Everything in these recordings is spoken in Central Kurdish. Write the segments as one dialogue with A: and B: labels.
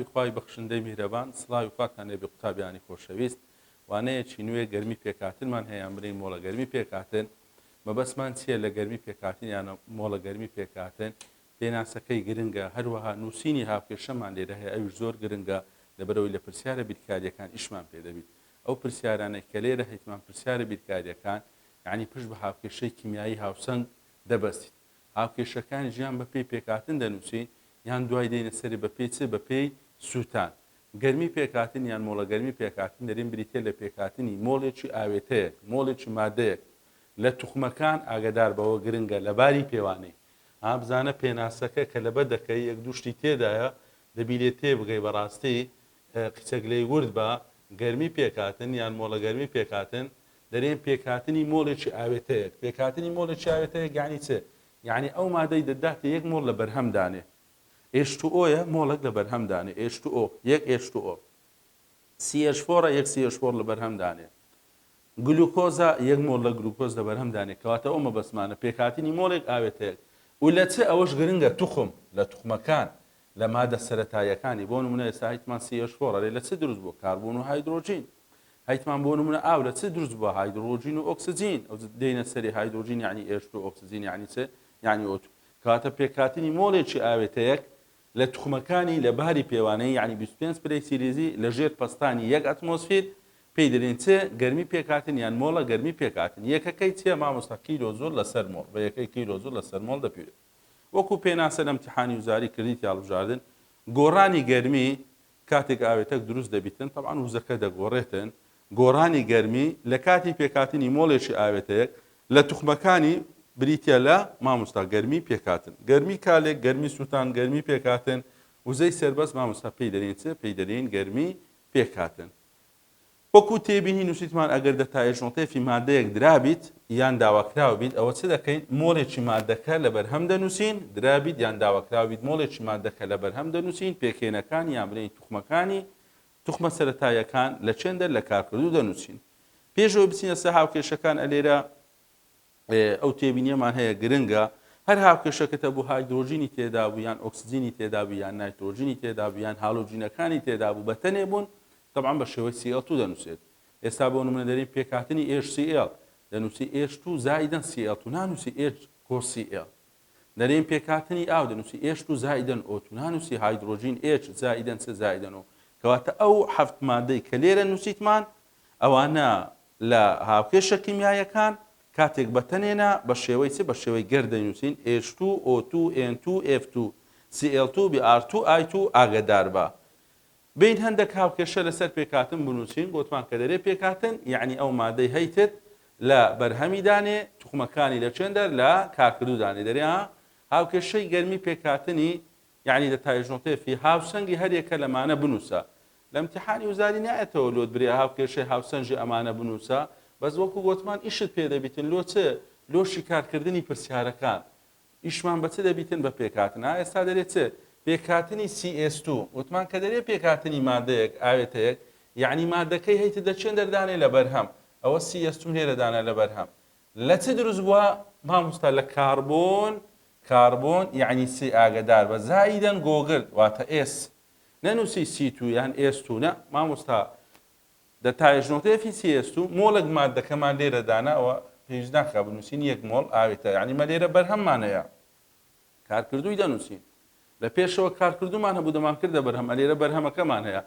A: ناوی خوای بەخشندەی میهرەبان سڵاوی خواتان لێبێ قوتابیانی خۆشەویست وانەیەکی نوێ گەرمی پێکاتنمان هەیە ئەمرەی مۆڵە گەرمی پێکاتن مەبەستمان چییە لە گەرمی پێکاتن یانە مۆڵە گەرمی پێکاتن پێناسەکەی گرنگە هەروەها نووسینی هاوکێشەمان لێرە هەیە ئەویش زۆر گرنگە لەبەرەوەی لە پرسیارە بیرکاریەکان ئیشمان پێدەبیت ئەو پرسیارانەی کە لێرە هەیتمان پرسیارە بیرکاریەکان یعنی پشت بە هاوکێشەی کیمیایی هاوسەنگ دەبەستیت هاوکێشەکانی ژیان بەپێی پێکاتن دەنووسین یان دوای دێنە سەری بەپێی چ بەپێی سووتان گەرمی پێکاتن یان مۆڵە گەرمی پێکاتن دەرین بریتێ لە پێکاتنی مۆڵێکی ئاوێتەیەک مۆڵێکی مادەیەک لە توخمەکان ئاگدار بەوە گرنگە لە باری پێوانەی بزانە پێناسەکە کە لەبەر دەکەی یەک دوشتی تێدایە دەبیێت تێ بگەی بەڕاستی قچەگلەی ورد بە گەرمی پێکاتن یان مۆڵە گەرمی پێکاتن دەرێن پێکاتنی مۆڵێکی ئاوێتەیەک پێکاتنی مۆڵێکی ئاوێتەیەک یعنی چ یعنی ئەو مادەی دەداتە یەک مۆڵ لە بەرهەمدانێ H2O مۆڵک لە بەرهەمدانێ H2O یەک H2O CH4 یەک CH4 لە بەرهەمدانێ گلوکۆزە یەک مۆڵ لە گلوکۆز لە بەرهەمدانێ کەواتە ئەو مەبەستمانە پێکاتنی مۆڵێک ئاوێتەیەک و لە چ ئەوەش گرنگە توخم لە توخمەکان لە مادە سەرەتاییەکانی بۆ نمونە ئێستا هیتمان CH4 لە چ دروست بوو کاربۆن و هایدرۆژین هیتمان بۆ نمونە ئاو لە چ دروست بووە هایدرۆژین و ئۆکسجین ئەو دێنە سەری هایدرۆژین یعنی H2 ئۆکسجین یعنی چ یعنی O2 کەواتە پێکاتنی مۆڵێکی ئاوێتەیەک لە توخمەکانی لە باری پێوانەی یعنی 25 پلەی سیریزی لە ژێر پەستانی یەک ئەتمۆسفیر پێی دەرێن چێ گەرمی پێکاتن یان مۆڵە گەرمی پێکاتن یەکەکەی چیە مامۆستا کیلۆزۆر لەسەر مۆڵ بە یەکەی کیلۆزۆر لەسەر مۆڵ دەپێت وەکو پێناسە لە ئیمتیحانی وزاری کردیت هەڵبژاردن گۆڕانی گەرمی کاتێک ئاوێتەک دروست دەبیتن طبعاً وزەکە دەگۆڕێتن گۆڕانی گەرمی لە کاتی پێکاتنی مۆڵێکی ئاوێتەیەک لە توخمەکانی بریتە لە مامۆستا گەرمی پێکاتن گەرمی کالێک گەرمی سووتان گەرمی پێکاتن وزەی سەربەست مامۆستا پێی دەرێن چ پێی دەرێن گەرمی پێکاتن وەکو تێبینی نووسیتمان ئەگەر دەتایژۆتێفی مادەیەک درابیت یان داواکراوە بیت ئەوە چ دەکەین مۆڵێکی مادەکە لە بەرهەم دەنووسین درابیت یان داواکراوە بیت مۆڵێکی مادەکە لە بەرهەم دەنووسین پێکێنەکان یان برەی توخمەکانی توخمە سەرەتاییەکان لە چێندە لە کارکردوو دەنووسین پێشەوە بچینە سەر هاوکێشەکان ئەلێرە ئەو تێبینیەمان هەیە گرنگە هەر هاوکێشەکەتە بوو هایدرۆژینی تێدا بوو یان ئۆکسجینی تێدا بوو یان نایترۆژینی تێدا بوو یان هالۆجینەکانی تێدا بوو بەتەنێ بوون طبعا بە شێوەی CL2 دەنووسێت ئێستا بۆ نمونە دەرین پێکاتنی HCl دەنووسی H2 زائیدەن CL2 نانووسی H CL دەرین پێکاتنی ئاو دەنووسی H2 زائیدەن O2 نانووسی هایدرۆژین H زائیدەن C زائیدەن O کەواتە ئەو حەفت مادەی کە لێرە نووسیتمان ئەوانە لە هاوکێشە کیمیایەکان کاتێک بەتەنێنە بە شێوەی چ بە شێوەی گەر دەنووسین H2 O2 N2 F2 CL2 Br2 I2 ئاگدار بە بین هەندێک هاوکێشە لەسەر پێکاتن بنووسین گوتمان کە دەرێ پێکاتن یعنی ئەو مادەی هەیتت لە بەرهەمی دانێ توخمەکانی لە چێندەر لە کارکردوو دانێ دەرێ هاوکێشەی گەرمی پێکاتنی یعنی دەتایژۆتێفی هاوسەنگی هەرێکە لەمانە بنووسە لە ئیمتیحانی وزاری نایەتەوە لۆت برێ هاوکێشەی هاوسەنجی ئەمانە بنووسە بەس وەکو گوتمان ئیشت پێ دەبیتن لۆ چ لۆشی کارکردنی پرسیارەکان ئیشمان بە چ دەبیتن بە پێکاتن ئێستا دەرێت چ پێکاتنی CS2 وتمان کە دەرێ پێکاتنی مادەیەک ئاوێتەیەک یعنی مادەکەی هەیتە دەچێن دەردانێ لە بەرهەم ئەوە CS2 لێرەدانە لە بەرهەم لە چ دروست بووە مامۆستا لە کاربۆن یعنی C ئاگدار بە زائیدەن گۆگرد واتە S نەنووسی C2 یان S2 نە مامۆستا دەتایژۆتێفی CS2 مۆڵێک مادەکەمان لێرەدانە ئەوە پێویست ناکا بنووسین یەک مۆڵ ئاوێتە یعنی مە لێرە بەرهەممانەیە کارکردووی دەنووسین لە پێشەوە کارکردومان هەبوو دەمان کردە بەرهەم ئەلێرە بەرهەمەکەمان هەیە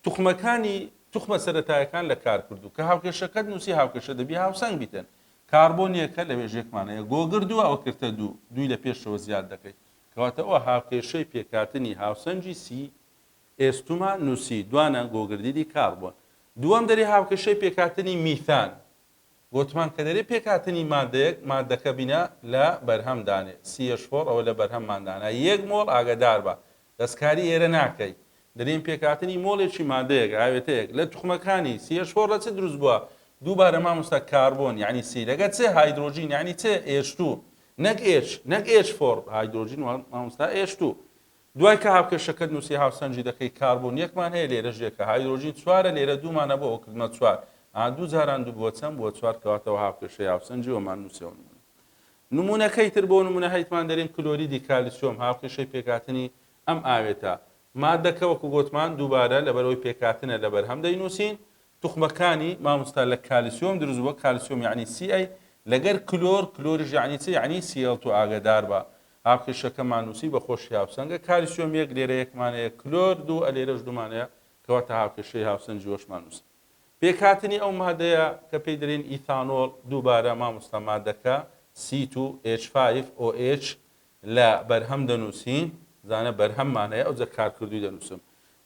A: توخمەکانی توخمە سەرەتاییەکان لە کارکردوو کە هاوکێشەکەت نووسی هاوکێشە دەبی هاوسەنگ بیتن کاربۆنیەکە لە وێژێکمانەیە گۆگردووە ئەوە کردە دووی لە پێشەوە زیاد دەکەیت کەواتە ئەوە هاوکێشەی پێکاتنی هاوسەنجی CS2مان نووسی دوانە گۆگردیدی کاربۆن دووەم دەری هاوکێشەی پێکاتنی میثان گوتمان کە دەرێ پێکاتنی مادەیەک مادەکە بینە لە بەرهەم دانێ CH4 ئەوە لە بەرهەمماندانە یەک مۆڵ ئاگدار بە دەستکاری ئێرە ناکەی دەرێن پێکاتنی مۆڵێکی مادەیەک ئاوێتەیە لە توخمەکانی CH4 لە چ دروست بووە دووبارە مامۆستا کاربۆن یعنی C لەگە چ هایدرۆژین یعنی چ H2 نەک H4 هایدرۆژین مامۆستا H2 دوای کە هاوکێشەکەت نووسی هاوسەنجی دەکەی کاربۆن یەکمان هەیە لێرە ژێکە هایدرۆژین چوارە لێرە دوومانە بۆ ئەوکردمە چوار دوو جاران دوو بۆ چەند بۆ چوار کەواتەوە هاوکێشەی هاوسەنجی وەمان نووسیەوە نمونونەکەی تر بۆ نمونە هەیتمان دەرێن کلۆریدی کالیسیۆم هاوکێشەی پێکاتنی ئەم ئاوێتە مادەکە وەکو گوتمان دووبارە لەبەرەوەی پێکاتنە لەبەر هەم دەینووسین توخمەکانی مامۆستا لە کالیسیۆم دروست بووە کالیسیۆم یعنی CA لەگەر کلۆریش یعنی چ یعنی Cl2 ئاگدار بە هاوکێشەکەمان نووسی بە خۆشی هاوسەنگە کالیسیۆم یەک لێرە یەکمانەیە کلۆر دوو ئەلێرەش دوومانەیە کەواتە هاوکێشەی هاوسەنجی وەشمان نووسی پێکاتنی ئەو مادەیە کە پێی دەرێن ئیثانۆڵ دووبارە مامۆستا مادەکە C2H5OH لە بەرهەم دەنووسین زانە بەرهەممانەیە ئەو جە کارکردووی دەنووسم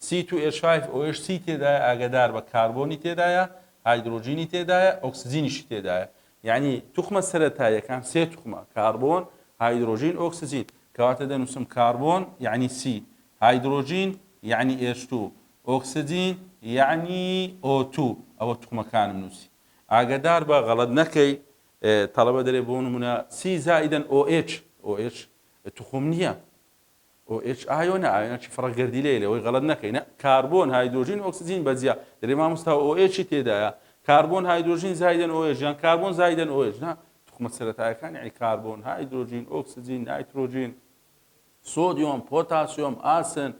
A: C2H5OH C تێدایە ئاگدار بە کاربۆنی تێدایە هایدرۆژینی تێدایە ئۆکسجینیشی تێدایە یعنی توخمە سەرەتاییەکان سێ توخمە کاربۆن هایدرۆژین ئۆکسجین کەواتە دەنووسم کاربۆن یعنی C هایدرۆژین یعنی H2 ئۆکسجین یعنی O2 ئەوە توخمەکانم نووسی ئاگدار بە غەڵەت نەکەی تەڵەبە دەرێ بۆ نمونە C زائدەن OH توخم نییە OH ئایۆنە ئایۆنەی فڕەگەردی لێ لەوەی غەڵەت نەکەین کاربۆن هایدرۆژین ئۆکسجین بەجیا دەرێ مامۆستا OH تێدایە کاربۆن هایدرۆژین زایدەن OH یان کاربۆن زایدەن OH نا توخمە سەرەتاییەکان یعنی کاربۆن هایدرۆژین ئۆکسجین نایترۆژین سۆدیۆم پۆتاسیۆم ئاسن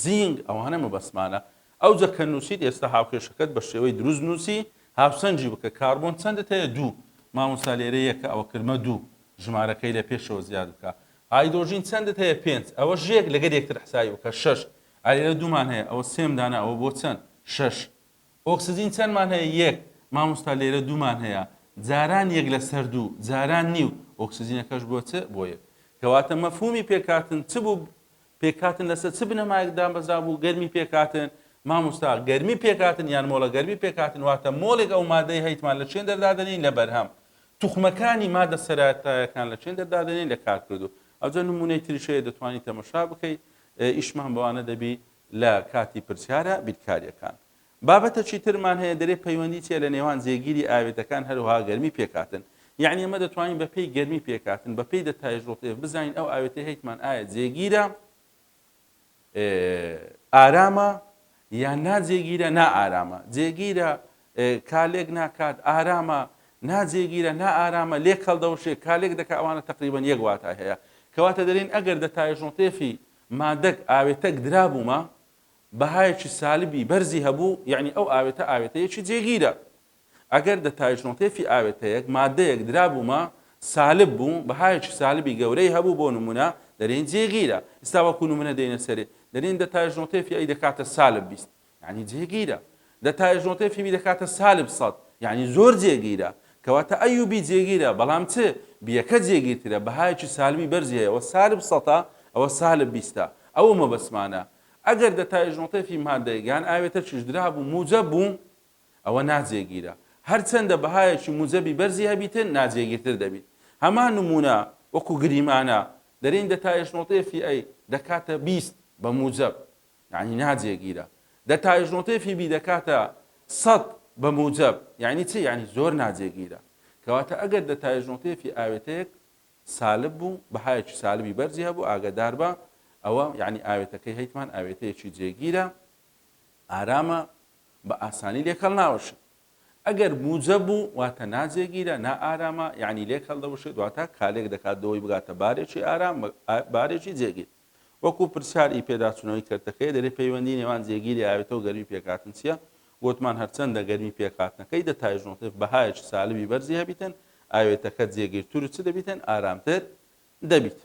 A: زینگ ئەوانە مەبەسمانە ئەو جە کە نووسیت ئێستا هاوکێشەکەت بە شێوەی دروست نووسی هاوسەنجی بکە کاربۆن چەندت هەیە دوو مامۆستا لێرە یەکە ئەوە کلمە دوو ژمارەکەی لە پێشەوە زیاد بکە هایدرۆژین چەندت هەیە 5 ئەوە ژێک لەگەر یەکتر حسابی بکە 6 ئالێرە دوومان هەیە ئەوە سێم دانە ئەوە بۆ چەند 6 ئۆکسجین چەندمان هەیە یەک مامۆستا لێرە دوومان هەیە جاران یەک لەسەر دوو جاران نیو ئۆکسجینەکەش بۆ چ بۆ یەک کەواتە مەفهومی پێکاتن چ بوو پێکاتن لەسەر چ بنەمایەکدا بەزا بوو گەرمی پێکاتن مامۆستا گەرمی پێکاتن یان مۆڵە گەرمی پێکاتن واتە مۆڵێک ئەو مادەی هەیتمان لە چێن دەردادنین لە بەرهەم توخمەکانی مادە سەرەتاییەکان لە چێن دەردادنین لە کارکردو ئەوجە نمونەی تریشەیە دەتوانیت تەمەشا بکەیت ئیشمان بەوانە دەبی لە کاتی پرسیارە بیرکاریەکان بابەتە چیترمان هەیە دەرێ پەیوەندی چیە لە نێوان جێگیری ئاوێتەکان هەروەها گەرمی پێکاتن یعنی ئەمە دەتوانین بە پێی گەرمی پێکاتن بە پێی دەتایژۆتێ بزانین ئەو ئاوێتە هەیتمان ئایا جێگیرە ئارامە یان ناجێگیرە نائارامە جێگیرە کالێک ناکات ئارامە ناجێگیرە نائارامە لێک هەڵدەوشێ کالێک دەکە ئەوانە تقریبان یەک واتای هەیە کەواتە دەرێن ئەگەر دەتایژۆتێفی مادەک ئاوێتەک درابوومە بەهایەکی سالبی بەرزی هەبوو یعنی ئەو ئاوێتە ئاوێتەیەکی جێگیرە ئەگەر دەتایژۆتێفی ئاوێتەیەک مادەیەک درابوومە سالب بوو بەهایەکی سالبی گەورەی هەبوو بۆ نمونە دەرێن جێگیرە ئستا وەکو نمونە دێنە سەرێ دەرێن دەتایژۆتێفی ئەی دەکاتە سالب 20 یعنی جێگیرە دەتایژۆتێفی دەکاتە سالب 100 یعنی زۆر جێگیرە کەواتە ئەیوبی جێگیرە بەڵام چ بیەکە جێگیرترە بەهایەکی سالبی بەرزی هەیە ئەوە سالب 100 ئەوە سالب 20 ئەوە مەبەسمانە ئەگەر دەتایژۆتێفی مادەیەکان ئاوێتە چشدرا بوو موجب بوو ئەوە ناجێگیرە هەرچەندە بەهایەکی موجبی بەرزی هەبیتن ناجێگیرتر دەبیت هەمان نمونە وەکو گریمانە دەرێن دەتایژۆتێفی ئەی دەکاتە 20 بە موجب یعنی ناجێگیرە دەتایژۆتێفی بی دەکاتە 100 بە موجب یعنی چی یعنی زۆر ناجێگیرە کەواتە ئەگەر دەتایژۆتێفی ئاوێتەیەک سالب بوو بەهایەکی سالبی بەرزی هەبوو ئاگادار بە ئەوە یعنی ئاوێتەکەی هەیتمان ئاوێتەیەکی جێگیرە ئارامە بە ئاسانی لێکەڵ ناوەشێت ئەگەر موجب بوو واتە ناجێگیرە نائارامە یعنی لێک هەڵدەوشێت واتە کالێک دەکات دەوەی بگاتە بارێکی ئارام بارێکی جێگیر وەکو پرسیاری پێداچوونەوەی کردەکەی دەرێ پەیوەندی نێوان جێگیری ئاوێتە و گەرمی پێکاتن چییە گوتمان هەرچەندە گەرمی پێکاتنەکەی دەتایژۆتێف بەهایەکی سالبی بەرزی هەبیتن ئاوێتەکە جێگیرتر و چ دەبیتن ئارامتر دەبیت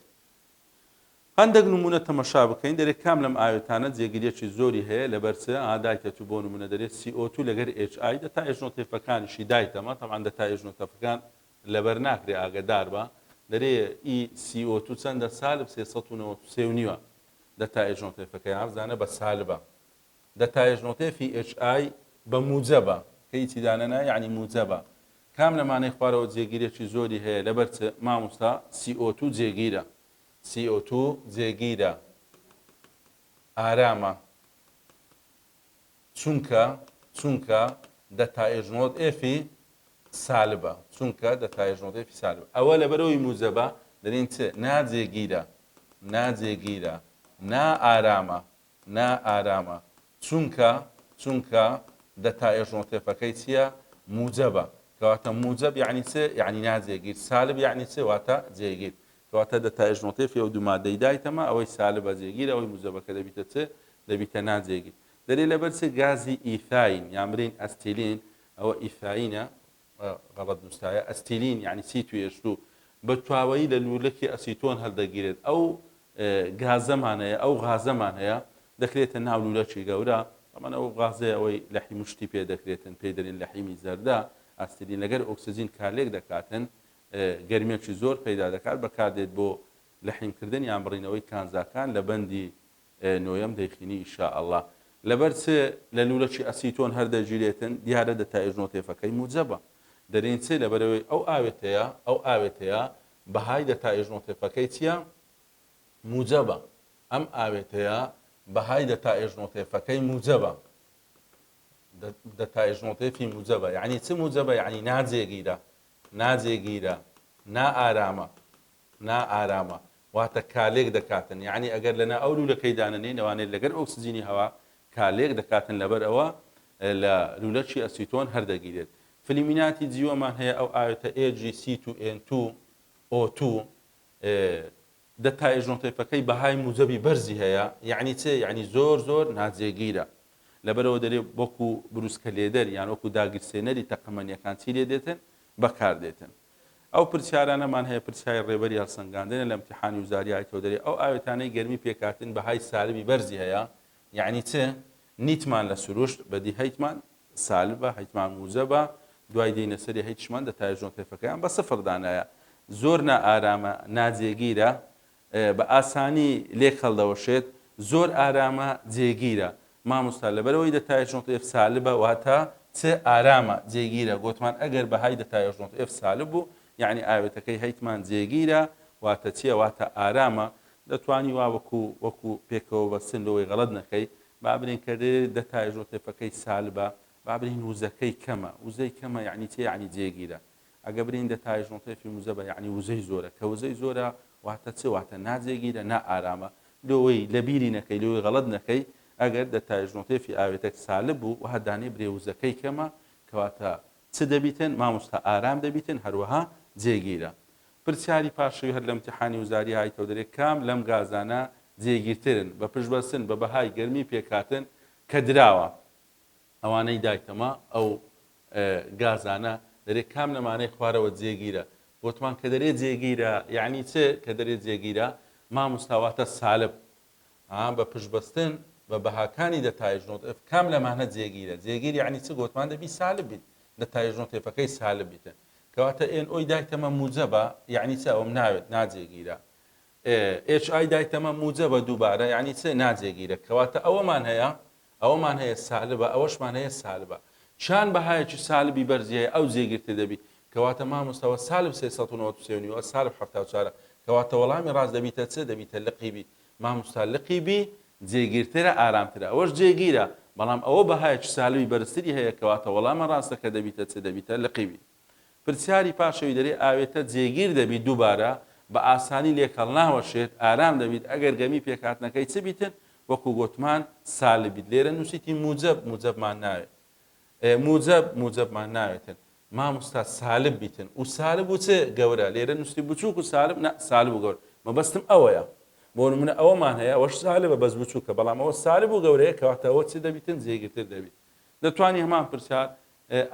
A: هەندێک نمونە تەمەشا بکەین دەرێت کام لەم ئاوێتانە جێگیرێکی زۆری هەیە لەبەر چ ئادایکەت و بۆ نمونە دەرێت CO2 لەگەر HI دەتایژۆتێفەکانیشی دایتەمە تەمان دەتایژۆتێفەکان لەبەر ناکرێ ئاگدار بە دەرێ CO2 چەندە سالب 393 دەتایژۆتێفەکەی هەفزانە بە سالبە دەتایژۆتێفی HI بە موجبە کە هیچی دانەنا یعنی موجبە کام لەمانەی خوارەوە جێگیرێکی زۆری هەیە لەبەر چ مامۆستا CO2 جێگیرە CO2 جێگیرە ئارامە چونکە دەتایژۆتێفی سالبە چونکە دەتایژۆتێفی سالبە ئەوە لەبەرەوەی موجبە دەرێن چ ناجێگیرە نائارامە چونکە دەتایژۆتێفەکەی چییە موجبە کەواتە موجب یعنی چ یعنی ناجێگیر سالب یعنی چ واتە جێگیر کەواتە دەتایژۆتێفی ئەو دوو مادەی دایتەمە ئەوەی سالبە جێگیر ئەوەی موجبەکە دەبیتە چ دەبیتە ناجێگیر دەرێ لەبەر چ گازی ئیثاین یامرین ئەستیلین ئەوە ئیثاینە غەڵەت نووسایە ئەستیلین یعنی سی توێشتوو بە تواوەیی لە لولەکی ئەسیتۆن هەڵدەگیرێت ئەو گازەمان هەیە ئەو غازەمان هەیە دەکرێتە ناو لولەکی گەورە ئەمانە ئەو غازەیە ئەوەی لەحی مشتی پێ دەکرێتن پێی دەرێن لەحیمی زەردا ئەستیلین لەگەر ئۆکسجین کارلێک دەکاتن گەرمێکی زۆر پەیدا دەکات بەکاردێت بۆ لەحیمکردن یان بڕینەوەی کانزاکان لە بەندی نۆیەم دەیخینی ئینشاءالله لەبەر چ لە لولەکی ئەسیتۆن هەردەگیرێتن دیارە دەتایژنۆتێفەکەی موجەبە دەرێن چێ لەبەرەوەی ئەو ئاوێتەیە بەهای دەتایژنۆتێفەکەی چییە موجەبە ئەم ئاوێتەیە بەهای دەتایژنۆتێفەکەی موجەبە دەتایژنۆتێفی موجەبە یعنی چ موجەبە یعنی ناجێگیرە نائارامە واتە کالێک دەکاتن یعنی ئەگەر لەنا ئەو لولەکەی دانەنێن ئەوانێت لەگەر ئۆکسجینی هەوا کالێک دەکاتن لەبەر ئەوە لە لولەکی ئەسیتۆن هەردەگیرێت فلیمیناتی جیوەمان هەیە ئەو ئاوێتە AgC2N2O2 دەتایژنۆتێفەکەی بەهای موجەبی بەرزی هەیە یعنی چێ یعنی زۆر ناجێگیرە لەبەرەوە دەرێ وەکو بروسکە لێدەر یان وەکو داگیرسێنەری تەقەمەنیەکان چی لێ دێتن بەکاردێتن ئەو پرسیارانەمان هەیە پرسیاری ڕێبەری هەڵسەنگاندنە لە امتحانی وزاریایەوە دەرێ ئەو ئاوێتانەی گەرمی پێکاتن بەهای سالبی بەرزی هەیە یعنی چێ نیتمان لە سروشت بەدی هەیتمان سالبە هەیتمان موجەبە دوای دێنە سەری هەیتشمان دەتایژنۆتێفەکەیان بە سفر دانایە زۆر نائارامە ناجێگیرە بە ئاسانی لێک هەڵدەوەشێت زۆر ئارامە جێگیرە مامۆستا لەبەرەوەی دەتایژنۆتێف سالبە واتە چ ئارامە جێگیرە گوتمان ئەگەر بەهای دەتایژنۆتێف سالب بوو یعنی ئاوێتەکەی هەیتمان جێگیرە واتە چییە واتە ئارامە دەتوانی وا وەکو پێکەوە بەسن لەوەی غەڵەت نەکەی بابرین کردێ دەتایژنۆتێفەکەی سالبە بابرین وزەکەی کەمە وزەی کەمە یعنی چێ یعنی جێگیرە ئەگە برین دەتایژنۆتێفی موجەبە یعنی وزەی زۆرە کە وزەی زۆرە واتە چ واتە ناجێگیرە نائارامە لەوەی لە بیری نەکەی لەوەی غەڵەت نەکەی ئەگەر دەتایژنۆتێفی ئاوێتەک سالب بوو و هەدانێ برێوزەکەی کەمە کەواتە چ دەبیتن مامۆستا ئارام دەبیتن هەروەها جێگیرە پرسیاری پاشەوی هەر لە امتحانی وزاری هایتەوە دەرێت کام لەم گازانە جێگیرترن بە پشتبەستن بە بەهای گەرمی پێکاتن کە دراوە ئەوانەی دایتەمە ئەو گازانە دەرێت کام لەمانەی خوارەوە جێگیرە گوتمان کە دەرێت جێگیرە یعنی چ کە دەرێت جێگیرە مامۆستاواتە سالب بە پشتبەستن بە بەهاکانی دەتایژنۆتێف کام لەمانە جێگیر یعنی چ گوتمان دەبی سالب بیت دەتایژنۆتێفەکەی سالب بیتن کەواتە ئۆی دایتەمە موجەبە یعنی چ ئەوم ناوێت ناجێگیرە HI دایتەمە موجەبە دووبارە یعنی چ ناجێگیرە کەواتە ئەوەمان هەیە سالبە ئەوەشمان هەیە سالبە چیان بەهایەکی سالبی بەرزیە ئەو جێگیرتر دەبی کەواتە مامۆستاوە سالب 393 سالب 74 کەواتە وەڵامی ڕاست دەبیتە چ دەبیتە لقیبی مامۆستا لقیبی جێگیرترە ئارامترە ئەوەش جێگیرە بەڵام ئەوە بەهایەکی سالبی بەرزتری هەیە کەواتە وەڵامە ڕاستەکە دەبیتە چ دەبیتە لقیبی پرسیاری پاشەوی دەرێ ئاوێتە جێگیر دەبیت دووبارە بە ئاسانی لێکەڵ ناوەشێت ئارام دەبیت ئەگەر گەمی پێکاتنەکەی چ بیتن وەکو گوتمان سالبیت لێرە نووسیتی موجەبمان ناوێت موجەبمان ناوێتن مامۆستا سالب بیتن و سالب و چ گەورە لێرە نووسی بچووک و سالب و گەورە مەبەستم ئەوەیە بۆ نمونە ئەوەمان هەیە ئەوەش سالبە بەس بچووکە بەڵام ئەوە سالب و گەورەیە کەواتە ئەوە چ دەبیتن جێگیرتر دەبیت دەتوانی هەمان پرسیار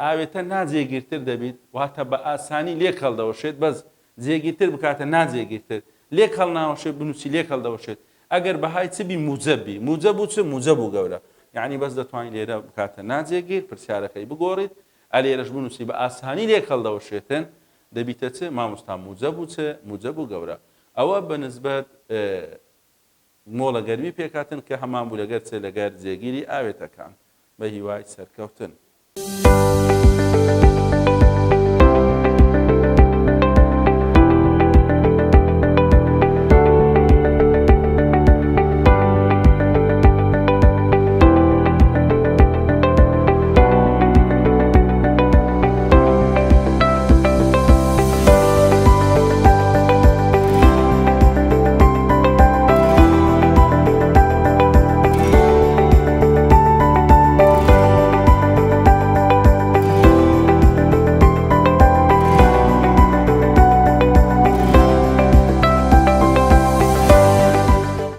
A: ئاوێتە ناجێگیرتر دەبیت واتە بە ئاسانی لێک هەڵدەوەشێت بەس جێگیرتر بکاتە ناجێگیرتر لێک هەڵ ناوەشێت بنووسی لێک هەڵدەوەشێت ئەگەر بەهای چبی موجەبی موجەب و چ موجەب و گەورە یعنی بەس دەتوانین لێرە بکاتە ناجێگیر پرسیارەکەی بگۆڕیت ئەلێرەش بنووسی بە ئاسانی لێک هەڵدەوەشێتن دەبیتە چ مامۆستا موجەب و چ موجەب و گەورە ئەوە بەنسبەت مۆڵە گەرمی پێکاتن کە هەمان بوو لەگەر چ لەگەر جێگیری ئاوێتەکان بە هیوای سەرکەوتن